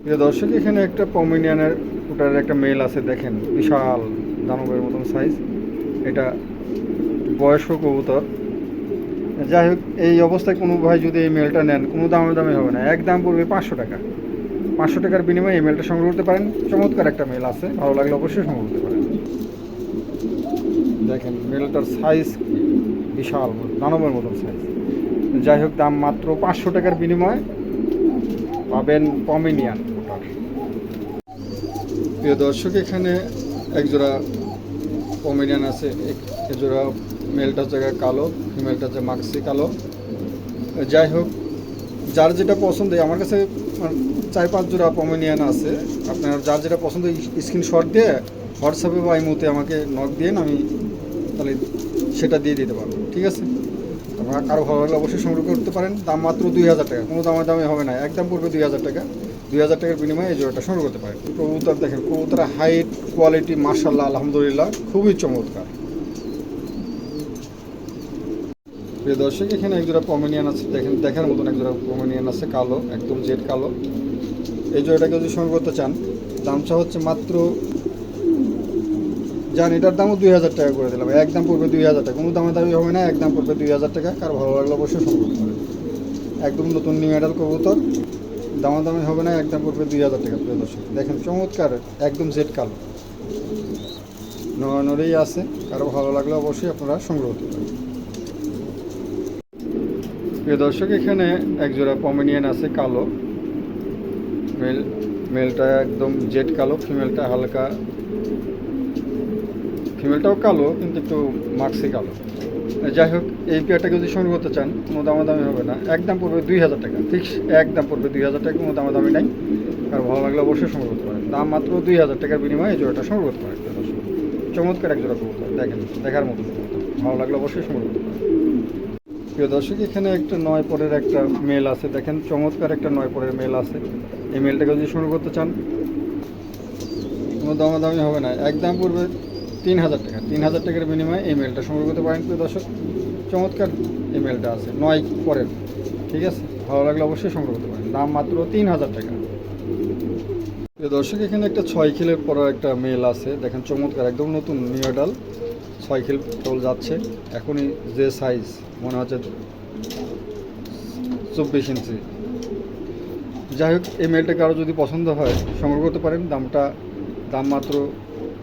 প্রিয় দর্শক, এখানে একটা পমেরিয়ানের ওটার একটা মেল আছে, দেখেন বিশাল দানবের মতন সাইজ। এটা বয়স্ক কবুতর। যাই হোক, এই অবস্থায় কোনো ভাই যদি এই মেলটা নেন, কোনো দামে হবে না, এক দাম পড়বে 500 টাকা। 500 টাকার বিনিময়ে এই মেলটা সংগ্রহ করতে পারেন। চমৎকার একটা মেল আছে, ভালো লাগলে অবশ্যই সংগ্রহ করতে পারেন। দেখেন মেলটার সাইজ বিশাল, দানবের মতন সাইজ। যাই হোক, দাম মাত্র 500 টাকার বিনিময়ে পাবেন পমেরিয়ান ওটার। প্রিয় দর্শক, এখানে একজোড়া পমেরিয়ান আছে। একজোড়া মেলটার জায়গায় কালো, ফিমেলটা হচ্ছে মাক্সি কালো। যাই হোক, যার যেটা পছন্দ, আমার কাছে 4-5 জোড়া পমেরিয়ান আছে। আপনার যার যেটা পছন্দ স্ক্রিনশট দিয়ে হোয়াটসঅ্যাপে বা ইমোতে আমাকে নক দিন, আমি তাহলে সেটা দিয়ে দিতে পারবো। ঠিক আছে, আপনার কারো ভালো লাগলে অবশ্যই সংগ্রহ করতে পারেন। দাম মাত্র 2000 টাকা, কোনো দামে হবে না, একদম পড়বে 2000 টাকা। 2000 টাকার বিনিময়ে এই জোড়াটা সংগ্রহ করতে পারেন। কবুতর দেখেন, কবুতরের হাইট কোয়ালিটি মাশাআল্লাহ আলহামদুলিল্লাহ খুবই চমৎকার। প্রিয় দর্শক, এখানে একজোড়া পমেরিয়ান আছে, দেখেন দেখার মতন একজোড়া পমেরিয়ান আছে, কালো, একদম জেড কালো। এই জোড়াটাকে যদি সংগ্রহ করতে চান, দামটা হচ্ছে মাত্র, জান এটার দামও 2000 টাকা করে দিলাম, একদম পড়বে 2000 টাকা, কোনো দামি হবে না, একদম পড়বে 2000 টাকা। কার ভালো লাগলে অবশ্যই সংগ্রহ করতে পারেন। একদম নতুন নিউ অ্যাডাল কবুতর, দামি হবে না, একদম পড়বে 2000 টাকা। প্রিয় দর্শক, দেখেন চমৎকার, একদম জেড কালো, নড়েই আছে। কারো ভালো লাগলে অবশ্যই আপনারা সংগ্রহ করতে পারেন। প্রিয় দর্শক, এখানে একজোড়া পমেরিয়ান আছে কালো। মেলটা একদম জেড কালো, ফিমেলটাও কালো কিন্তু একটু মাক্সি কালো। যাই হোক, এই পেয়ারটাকে যদি সংগ্রহ করতে চান, কোনো দামি হবে না, একদম পড়বে 2000 টাকা, ফিক্স একদম পড়বে 2000 টাকা, কোনো দামি নাই। আর ভালো লাগলে অবশ্যই সংগ্রহ করতে পারেন। দাম মাত্র 2000 টাকার বিনিময়ে এই জোড়াটা সংগ্রহ করতে পারেন। চমৎকার এক জোড়া কবুতর, দেখেন দেখার মতো কবুতর, ভালো লাগলে অবশ্যই সংগ্রহ করতে পারেন। প্রিয় দর্শক, এখানে একটা 9 পরের একটা মেল আছে, দেখেন চমৎকার একটা 9 পরের মেল আছে। এই মেলটাকে যদি সংগ্রহ করতে চান, কোনো দামি হবে না, একদম পড়বে 3000 টাকা। 3000 টাকার বিনিময়ে এই মেলটা সংগ্রহ করতে পারেন। প্রিয় দর্শক, চমৎকার এই মেলটা আছে 9 পরের। ঠিক আছে, ভালো লাগলে অবশ্যই সংগ্রহ করতে পারেন। দাম মাত্র 3000 টাকা। প্রিয় দর্শক, এখানে একটা 6 খিলের পর একটা মেল আছে, দেখেন চমৎকার, একদম নতুন নিউ অ্যাডাল, 6 খিল টোল যাচ্ছে। এখনই যে সাইজ মনে হচ্ছে 24 ইঞ্চি। যাই হোক, এই মেলটাকে আরও যদি পছন্দ হয় সংগ্রহ করতে পারেন। দাম মাত্র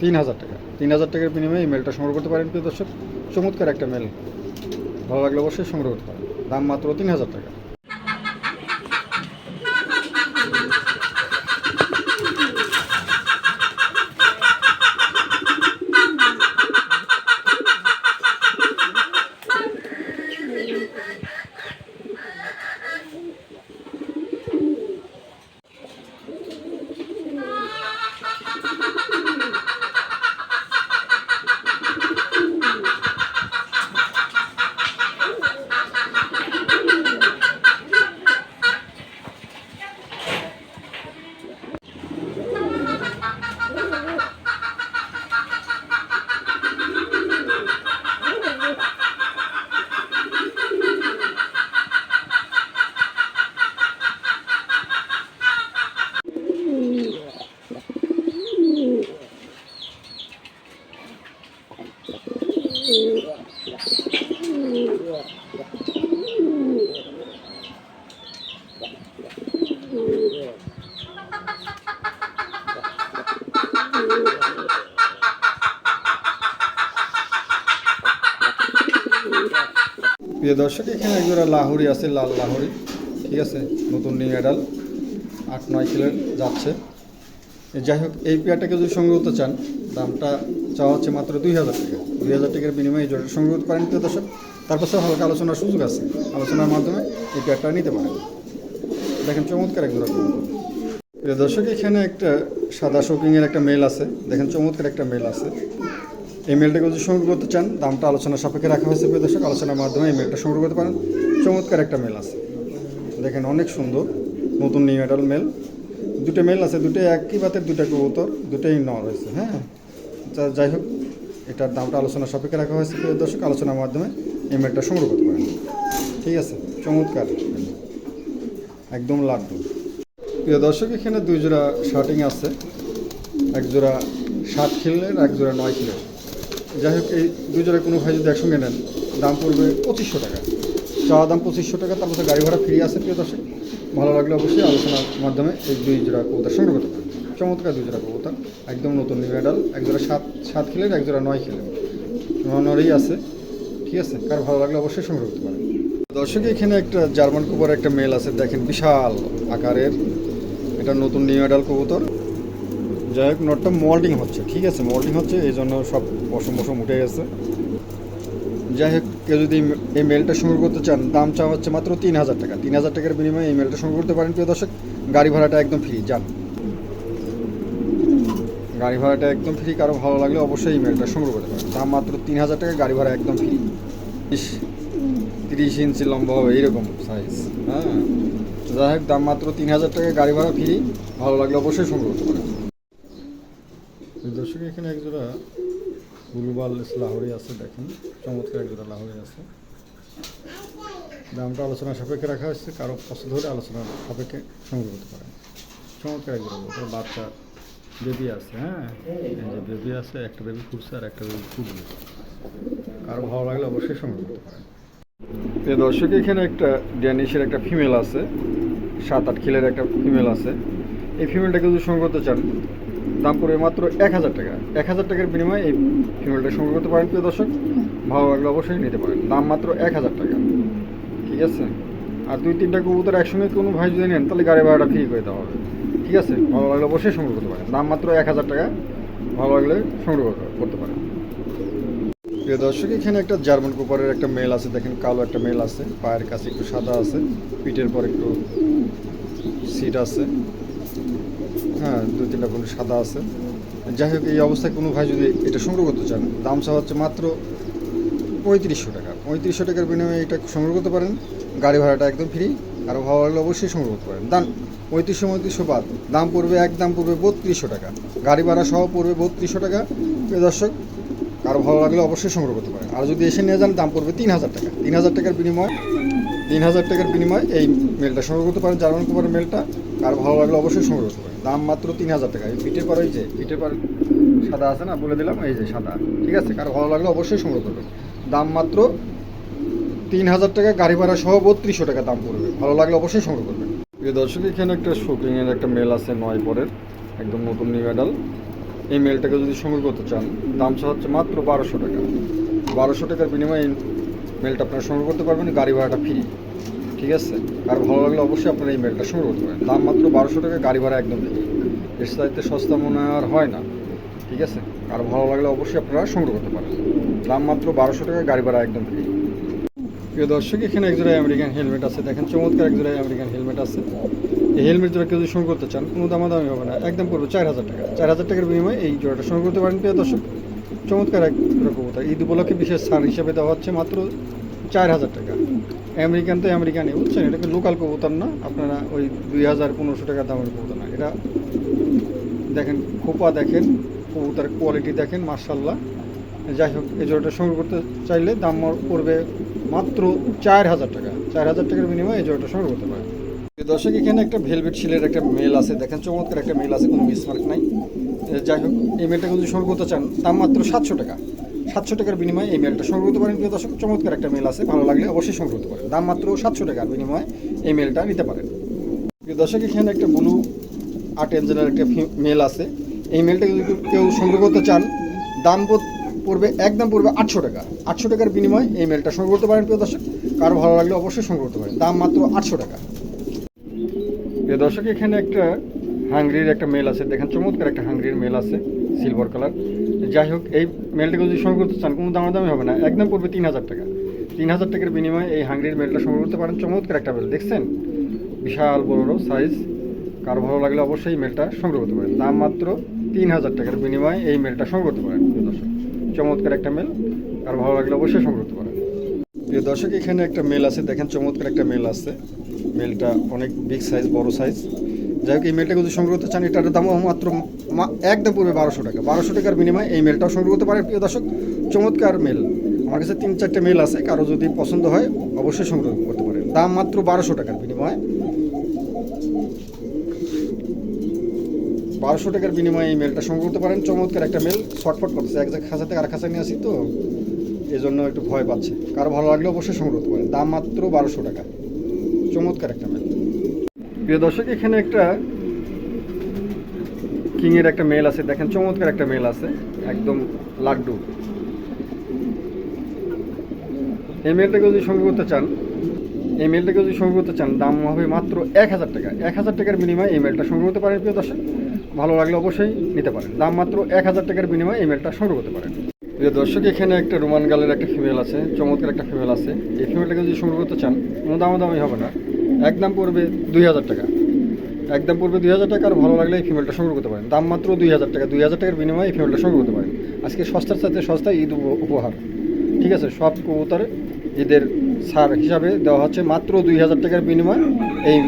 3000 টাকা। 3000 টাকার বিনিময়ে এই মেলটা সংগ্রহ করতে পারেন। প্রিয় দর্শক, চমৎকার একটা মেল, ভালো লাগলে অবশ্যই সংগ্রহ করতে পারেন। দাম মাত্র 3000 টাকা। প্রিয় দর্শক, এখানে একজোড়া লাহুরি আছে, লাল লাহুরি। ঠিক আছে, নতুন নিউ অ্যাডাল, 8-9 কিলোর যাচ্ছে। যাই হোক, এই পেয়ারটাকে যদি সংগ্রহ করতে চান, দামটা চাওয়া হচ্ছে মাত্র 2000 টাকা। 2000 টাকার বিনিময়ে এই জোড়াটা সংগ্রহ করতে পারেন। প্রিয় দর্শক, তারপর হালকা আলোচনার সুযোগ আছে, আলোচনার মাধ্যমে এই পেয়ারটা নিতে পারেন। দেখেন চমৎকার এক জোড়া কবুতর। প্রিয় দর্শক, এখানে একটা সাদা শোকিংয়ের একটা মেল আছে, দেখেন চমৎকার একটা মেল আছে। এই মেলটাকে যদি সংগ্রহ করতে চান, দামটা আলোচনার সাপেক্ষে রাখা হয়েছে। প্রিয় দর্শক, আলোচনার মাধ্যমে এই মেলটা সংগ্রহ করতে পারেন। চমৎকার একটা মেল আছে, দেখেন অনেক সুন্দর, নতুন নিউ অ্যাডাল মেল। দুটো মেল আছে, দুটোই একই বাতের দুটো কবুতর, দুটোই নর হয়েছে। হ্যাঁ, যাই হোক, এটার দামটা আলোচনার সাপেক্ষে রাখা হয়েছে। প্রিয় দর্শক, আলোচনার মাধ্যমে এই মেলটা সংগ্রহ করতে পারেন। ঠিক আছে, চমৎকার, একদম লাড্ডু। প্রিয় দর্শক, এখানে দুই জোড়া শার্টিং আছে, এক জোড়া 7 খিলের, এক জোড়া 9 খিলের। যাই হোক, এই দুই জোড়া কোনো ভাই যদি একসঙ্গে নেন দাম পড়বে 2500 টাকা। চাওয়া দাম 2500 টাকা, তারপর গাড়ি ভাড়া ফ্রি আছে। প্রিয় দর্শক, ভালো লাগলে অবশ্যই আলোচনার মাধ্যমে এই দুই জোড়া কবুতর সংগ্রহ করতে পারেন। চমৎকার দুই জোড়া কবুতর, একদম নতুন নিউ অ্যাডাল, এক জোড়া 7 খিলের, এক জোড়া 9 খিলের, নরেই আছে। ঠিক আছে, কার ভালো লাগলে অবশ্যই সংগ্রহ করতে পারেন। দর্শক, এখানে একটা জার্মান কবুতর একটা মেল আছে, দেখেন বিশাল আকারের, এটা নতুন নিউ অ্যাডাল কবুতর। যাই হোক, নটটা মোল্ডিং হচ্ছে, ঠিক আছে, মোল্ডিং হচ্ছে, এই জন্য সব পশম উঠে গেছে। যাই হোক, কেউ যদি এই মেলটা সংগ্রহ করতে চান, দাম চাওয়া হচ্ছে মাত্র 3000 টাকা। 3000 টাকার বিনিময়ে এই মেলটা সংগ্রহ করতে পারেন। প্রিয় দর্শক, গাড়ি ভাড়াটা একদম ফ্রি, যান, গাড়ি ভাড়াটা একদম ফ্রি। কারো ভালো লাগলে অবশ্যই এই মেলটা সংগ্রহ করতে পারেন। দাম মাত্র 3000 টাকা, গাড়ি ভাড়া একদম ফ্রি। 30 ইঞ্চি লম্বা হবে এইরকম সাইজ। হ্যাঁ, যাই হোক, দাম মাত্র 3000 টাকা, গাড়ি ভাড়া ফ্রি। ভালো লাগলে অবশ্যই সংগ্রহ করতে পারেন। দর্শক, এখানে একজোড়া গুলুবাল লাহোরি আছে, দেখেন চমৎকার একজোড়া লাহোরি আছে। দামটা আলোচনা সাপেক্ষে রাখা হয়েছে, কারো পছন্দ হলে আলোচনা সাপেক্ষে সংগ্রহ করতে পারেন। চমৎকার একজোড়া ওটার বাচ্চা বেবি আছে। হ্যাঁ, এই যে বেবি আছে, একটা বেবি ফুটছে আর একটা বেবি ফুটবে। কারো ভালো লাগলে অবশ্যই সংগ্রহ করতে পারেন। এই দর্শক, এখানে একটা ড্যানিশের একটা ফিমেল আছে, 7-8 খিলের একটা ফিমেল আছে। এই ফিমেলটাকে যদি সংগ্রহ করতে চান, দাম পড়বে মাত্র 1000 টাকা। 1000 টাকার বিনিময়ে এই ফিমেলটা সংগ্রহ করতে পারেন। প্রিয় দর্শক, ভালো লাগলে অবশ্যই নিতে পারেন। দাম মাত্র 1000 টাকা, ঠিক আছে। আর 2-3টা কবুতর একসঙ্গে কোনো ভাই যদি নেন, তাহলে গাড়ি ভাড়াটা ফ্রি করে দেওয়া হবে। ঠিক আছে, ভালো লাগলে অবশ্যই সংগ্রহ করতে পারেন। দাম মাত্র 1000 টাকা, ভালো লাগলে সংগ্রহ করতে পারেন। প্রিয় দর্শক, এখানে একটা জার্মান কুপারের একটা মেল আছে, দেখেন কালো একটা মেল আছে, পায়ের কাছে একটু সাদা আছে, পিঠের পর একটু সিট আছে। হ্যাঁ, 2-3টা ফুল সাদা আছে। যাই হোক, এই অবস্থায় কোনো ভাই যদি এটা সংগ্রহ করতে চান, দাম চাওয়া হচ্ছে মাত্র 3500 টাকা। 3500 টাকার বিনিময়ে এটা সংগ্রহ করতে পারেন। গাড়ি ভাড়াটা একদম ফ্রি। আরও ভালো লাগলে অবশ্যই সংগ্রহ করতে পারেন। দাম 3500 বাদ, দাম পড়বে, একদম পড়বে 3200 টাকা। গাড়ি ভাড়া সহ পড়বে 3200 টাকা। প্রিয় দর্শক, আরও ভালো লাগলে অবশ্যই সংগ্রহ করতে পারেন। আর যদি এসে নিয়ে যান, দাম পড়বে 3000 টাকা। 3000 টাকার বিনিময়ে এই মেলটা সংগ্রহ করতে পারেন, জার্মান কুপারের মেলটা। আর ভালো লাগলে অবশ্যই সংগ্রহ করতে পারেন। দাম মাত্র 3000 টাকা। এই পিঠের পর, এই যে পিঠের পর সাদা আছে না, বলে দিলাম, এই যে সাদা। ঠিক আছে, কারো ভালো লাগলে অবশ্যই সংগ্রহ করবেন। দাম মাত্র 3000 টাকা, গাড়ি ভাড়া সহ 3200 টাকা দাম পড়বে। ভালো লাগলে অবশ্যই সংগ্রহ করবেন। প্রিয় দর্শক, এখানে একটা শোকিংয়ের একটা মেল আছে, 9 পরের, একদম নতুন নিউ অ্যাডাল। এই মেলটাকে যদি সংগ্রহ করতে চান, দাম হচ্ছে মাত্র 1200 টাকা। 1200 টাকার বিনিময়ে এই মেলটা আপনারা সংগ্রহ করতে পারবেন, গাড়ি ভাড়াটা ফ্রি। ঠিক আছে, আর ভালো লাগলে অবশ্যই আপনারা এই মেলটা সংগ্রহ করতে পারেন। দাম মাত্র 1200 টাকা, গাড়ি ভাড়া একদম ফ্রি। এর চাইতে সস্তা মনে আর হয় না। ঠিক আছে, আর ভালো লাগলে অবশ্যই আপনারা সংগ্রহ করতে পারেন। দাম মাত্র 1200 টাকা, গাড়ি ভাড়া একদম ফ্রি। প্রিয় দর্শক, এখানে একজোড়া আমেরিকান হেলমেট আছে, দেখেন চমৎকার একজোড়া আমেরিকান হেলমেট আছে। এই হেলমেট জোড়া কেউ যদি সংগ্রহ করতে চান, কোনো দামাদামি হবে না, একদম পড়বে 4000 টাকা। 4000 টাকার বিনিময়ে এই জোড়াটা সংগ্রহ করতে পারেন। প্রিয় দর্শক, চমৎকার এক কবুতর, ঈদ উপলক্ষে বিশেষ ছাড় হিসেবে দেওয়া হচ্ছে মাত্র 4000 টাকা। আমেরিকান তো আমেরিকানই, বুঝছেন, এটাকে লোকাল কবুতর না, আপনারা ওই 2000-1500 টাকা দামের কবুতর না। এটা দেখেন, খোপা দেখেন, কবুতর কোয়ালিটি দেখেন, মার্শাল্লাহ। যাই হোক, এই জোড়াটা সংগ্রহ করতে চাইলে দাম পড়বে মাত্র 4000 টাকা। 4000 টাকার বিনিময়ে এই জোড়াটা সংগ্রহ করতে পারেন। দর্শক, এখানে একটা ভেলভেট শিলের একটা মেল আছে, দেখেন চমৎকার একটা মেল আছে, কোনো মিসমার্ক নাই। যাই হোক, এই মেলটাকে যদি সংগ্রহ করতে চান, দাম মাত্র 700 টাকা। 700 টাকার বিনিময়ে এই মেলটা সংগ্রহ করতে পারেন। প্রিয় দর্শক, চমৎকার একটা মেল আছে, ভালো লাগলে অবশ্যই সংগ্রহ করতে পারেন। দাম মাত্র 700 টাকার বিনিময়ে এই মেলটা নিতে পারেন। প্রিয় দর্শক, এখানে একটা ব্লু আর্ট এঞ্জেলের একটা মেল আছে। এই মেলটাকে যদি কেউ সংগ্রহ করতে চান, দাম পড়বে, একদম পড়বে 800 টাকা। 800 টাকার বিনিময়ে এই মেলটা সংগ্রহ করতে পারেন। প্রিয় দর্শক, কারো ভালো লাগলে অবশ্যই সংগ্রহ করতে পারেন। দাম মাত্র 800 টাকা। প্রিয় দর্শক, এখানে একটা হাঙ্গরির একটা মেল আছে, দেখেন চমৎকার একটা হাঙ্গরির মেল আছে, সিলভার কালার। যাই হোক, এই মেলটাকে যদি সংগ্রহ করতে চান, কোনো দামাদামি হবে না, একদম পড়বে 3000 টাকা। 3000 টাকার বিনিময়ে এই হাঙ্গরির মেলটা সংগ্রহ করতে পারেন। চমৎকার একটা মেল, দেখছেন, বিশাল বড় সাইজ। কারো ভালো লাগলে অবশ্যই এই মেলটা সংগ্রহ করতে পারেন। দাম মাত্র 3000 টাকার বিনিময়ে এই মেলটা সংগ্রহ করতে পারেন। প্রিয় দর্শক, চমৎকার একটা মেল, কারো ভালো লাগলে অবশ্যই সংগ্রহ করতে পারেন। প্রিয় দর্শক, এখানে একটা মেল আছে, দেখেন চমৎকার একটা মেল আছে। মেলটা অনেক বিগ সাইজ, বড় সাইজ। যাই হোক, এই মেলটাকে যদি সংগ্রহ করতে চান, এটার দাম মাত্র একদম পড়বে 1200 টাকা। 1200 টাকার বিনিময়ে এই মেলটাও সংগ্রহ করতে পারেন। প্রিয় দর্শক, চমৎকার মেল, আমার কাছে 3-4টে মেল আছে, কারো যদি পছন্দ হয় অবশ্যই সংগ্রহ করতে পারেন। দাম মাত্র 1200 টাকার বিনিময়ে। 1200 টাকার বিনিময়ে এই মেলটা সংগ্রহ করতে পারেন। চমৎকার একটা মেল, ছটফট করতেছে, এক জায়গায় খাঁচা থেকে আর খাঁচা নিয়ে আসি তো এই জন্য একটু ভয় পাচ্ছে। কারো ভালো লাগলে অবশ্যই সংগ্রহ করতে পারেন, দাম মাত্র 1200 টাকা। চমৎকার একটা মেল। প্রিয় দর্শক, এখানে একটা কিংয়ের একটা মেল আছে, দেখেন চমৎকার একটা মেল আছে, একদম লাড্ডু। এই মেলটাকে যদি সংগ্রহ করতে চান, এই মেলটাকে যদি সংগ্রহ করতে চান, দাম হবে মাত্র 1000 টাকা। 1000 টাকার বিনিময়ে এই মেলটা সংগ্রহ করতে পারেন। প্রিয় দর্শক, ভালো লাগলে অবশ্যই নিতে পারেন, দাম মাত্র 1000 টাকার বিনিময়ে এই মেলটা সংগ্রহ করতে পারেন। প্রিয় দর্শক, এখানে একটা রোমান গালের একটা ফিমেল আছে, চমৎকার একটা ফিমেল আছে। এই ফিমেলটাকে যদি সংগ্রহ করতে চান, কোনো দামি হবে না, একদম পড়বে 2000 টাকা। একদম পড়বে 2000 টাকা। আর ভালো লাগলে এই ফিমেলটা সংগ্রহ করতে পারেন, দাম মাত্র 2000 টাকা। 2000 টাকার বিনিময়ে এই ফিমেলটা সংগ্রহ করতে পারেন। আজকে সস্তার সাথে সস্তা ঈদ উপহার, ঠিক আছে? সব কবুতর ঈদের ছাড় হিসাবে দেওয়া হচ্ছে মাত্র 2000 টাকার বিনিময়ে এই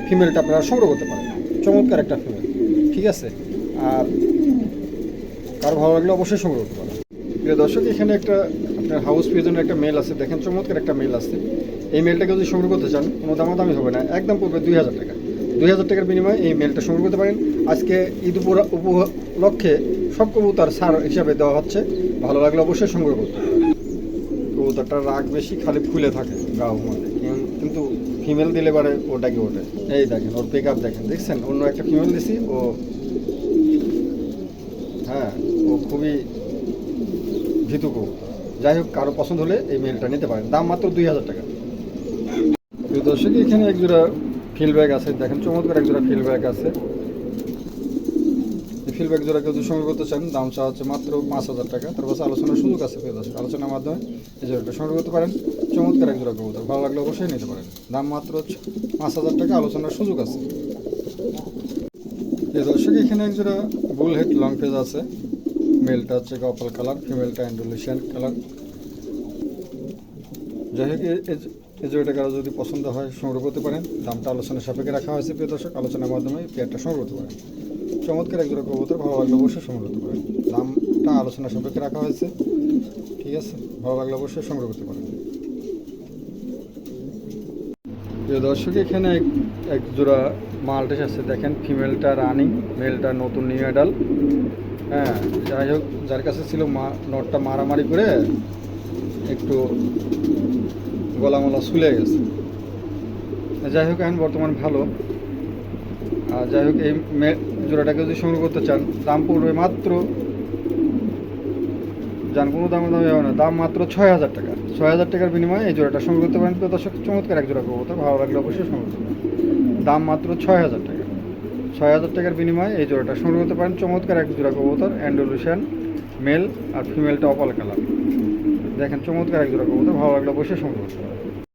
ফিমেলটা আপনারা সংগ্রহ করতে পারেন। চমৎকার একটা ফিমেল, ঠিক আছে? আর কারো ভালো লাগলে অবশ্যই সংগ্রহ করতে পারেন। প্রিয় দর্শক, এখানে একটা আপনার হাউস পিজনের একটা মেল আছে, দেখেন চমৎকার একটা মেল আছে। এই মেলটাকে যদি সংগ্রহ করতে চান, কোনো দামি হবে না, একদম পড়বে 2000 টাকা। 2000 টাকার বিনিময়ে এই মেলটা সংগ্রহ করতে পারেন। আজকে ঈদ উপলক্ষে সব কবুতর ছাড় হিসাবে দেওয়া হচ্ছে, ভালো লাগলে অবশ্যই সংগ্রহ করতে পারেন। কবুতরটার রাগ বেশি, খালি ফুলে থাকে গাও মধ্যে, কিন্তু ফিমেল দিলে পারে ওটাকে ওঠে। এই দেখেন ওর পিক আপ দেখেন, দেখছেন? অন্য একটা ফিমেল দিছি, ও হ্যাঁ, ও খুবই ভীতু কবুতর। যাই হোক, কারো পছন্দ হলে এই মেলটা নিতে পারেন, দাম মাত্র 2000 টাকা। প্রিয় দর্শক, এখানে একজোড়া ফিল্ডব্যাগ আছে, দেখেন চমৎকার একজোড়া ফিল্ডব্যাগ আছে। এই ফিল্ডব্যাগ জোড়া কেউ যদি সংগ্রহ করতে চান, দাম চাওয়া হচ্ছে মাত্র 5000 টাকা। তার পাশে আলোচনার সুযোগ আছে। প্রিয় দর্শক, আলোচনার মাধ্যমে এই জোড়াটা সংগ্রহ করতে পারেন। চমৎকার একজোড়া কবুতর, ভালো লাগলে অবশ্যই নিতে পারেন, দাম মাত্র 5000 টাকা, আলোচনার সুযোগ আছে। প্রিয় দর্শক, এখানে একজোড়া বুল হেড লং ফেজ আছে। মেলটা হচ্ছে কপাল কালার, ফিমেলটা অ্যান্ডোলেশিয়ান কালার। যাই হোক, এই জোড়াটা কারো যদি পছন্দ হয় সংগ্রহ করতে পারেন, দামটা আলোচনার সাপেক্ষে রাখা হয়েছে। প্রিয় দর্শক, আলোচনার মাধ্যমে পেয়ারটা সংগ্রহ করতে পারেন। চমৎকার একজোড়া কবুতর, ভালো লাগলে অবশ্যই সংগ্রহ করতে পারেন, দামটা আলোচনার সাপেক্ষে রাখা হয়েছে, ঠিক আছে? ভালো লাগলে অবশ্যই সংগ্রহ করতে পারেন। প্রিয় দর্শক, এখানে এক জোড়া মাল্টেস আছে, দেখেন ফিমেলটা রানিং, মেলটা নতুন নিউ অ্যাডাল। হ্যাঁ, যাই হোক, যার কাছে ছিল নটটা মারামারি করে একটু গলামলা শুলে গেছে। যাই হোক, এখন বর্তমান ভালো। আর যাই হোক, এই জোড়াটাকে যদি সংগ্রহ করতে চান, দাম পড়বে মাত্র, কোনো দামি হবে না, দাম মাত্র 6000 টাকা। 6000 টাকার বিনিময়ে এই জোড়াটা সংগ্রহ করতে পারেন। প্রিয় দর্শক, চমৎকার এক জোড়া কবুতর, ভালো লাগলে অবশ্যই সংগ্রহ করতে পারেন, দাম মাত্র 6000 টাকা। 6000 টাকার বিনিময়ে এই জোড়াটা সংগ্রহ করতে পারেন। চমৎকার এক জোড়া কবুতর, অ্যান্ডোলেশিয়ান মেল, আর ফিমেলটা অপাল কালার। দেখেন চমৎকার এক জোড়া কবুতর, ভালো লাগলে অবশ্যই সংগ্রহ করতে পারেন।